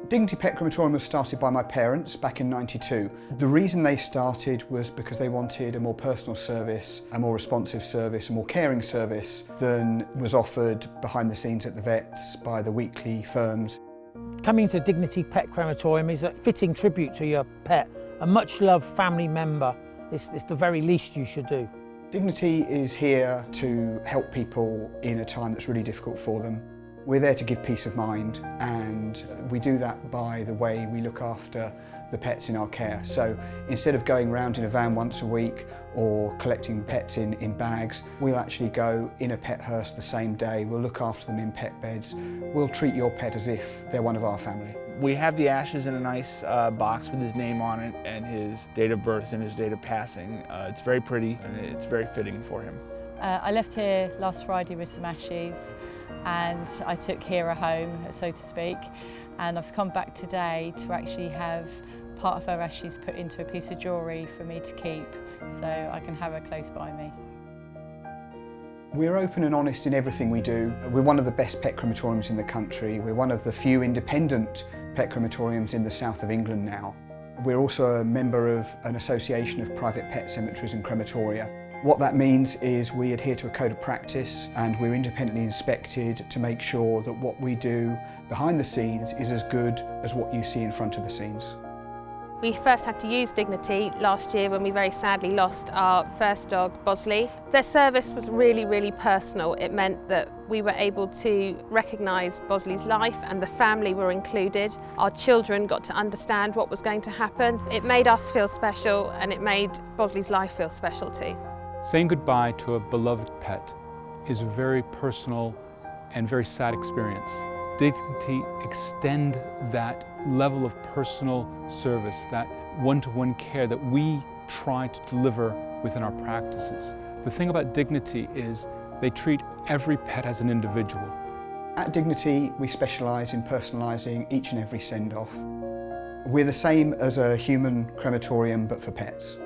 Dignity Pet Crematorium was started by my parents back in '92. The reason they started was because they wanted a more personal service, a more responsive service, a more caring service than was offered behind the scenes at the vets by the weekly firms. Coming to Dignity Pet Crematorium is a fitting tribute to your pet, a much-loved family member. It's the very least you should do. Dignity is here to help people in a time that's really difficult for them. We're there to give peace of mind, and we do that by the way we look after the pets in our care. So instead of going around in a van once a week or collecting pets in bags, we'll actually go in a pet hearse the same day. We'll look after them in pet beds. We'll treat your pet as if they're one of our family. We have the ashes in a nice box with his name on it and his date of birth and his date of passing. It's very pretty and it's very fitting for him. I left here last Friday with some ashes, and I took Hera home, so to speak, and I've come back today to actually have part of her ashes put into a piece of jewellery for me to keep, so I can have her close by me. We're open and honest in everything we do. We're one of the best pet crematoriums in the country. We're one of the few independent pet crematoriums in the south of England now. We're also a member of an association of private pet cemeteries and crematoria. What that means is we adhere to a code of practice, and we're independently inspected to make sure that what we do behind the scenes is as good as what you see in front of the scenes. We first had to use Dignity last year when we very sadly lost our first dog, Bosley. Their service was really personal. It meant that we were able to recognise Bosley's life, and the family were included. Our children got to understand what was going to happen. It made us feel special, and it made Bosley's life feel special too. Saying goodbye to a beloved pet is a very personal and very sad experience. Dignity extend that level of personal service, that one-to-one care that we try to deliver within our practices. The thing about Dignity is they treat every pet as an individual. At Dignity, we specialise in personalising each and every send-off. We're the same as a human crematorium, but for pets.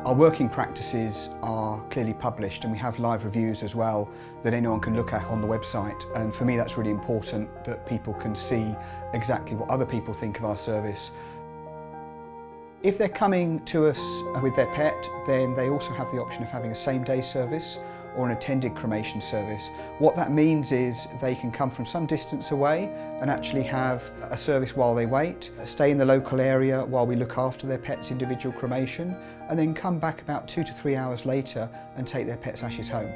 Our working practices are clearly published, and we have live reviews as well that anyone can look at on the website. And for me, that's really important, that people can see exactly what other people think of our service. If they're coming to us with their pet, then they also have the option of having a same-day service or an attended cremation service. What that means is they can come from some distance away and actually have a service while they wait, stay in the local area while we look after their pet's individual cremation, and then come back about 2 to 3 hours later and take their pet's ashes home.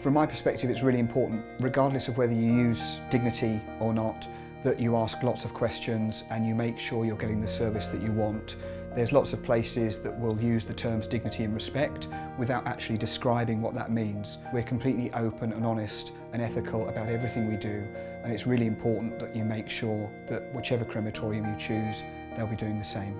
From my perspective, it's really important, regardless of whether you use Dignity or not, that you ask lots of questions and you make sure you're getting the service that you want. There's lots of places that will use the terms dignity and respect without actually describing what that means. We're completely open and honest and ethical about everything we do, and it's really important that you make sure that whichever crematorium you choose, they'll be doing the same.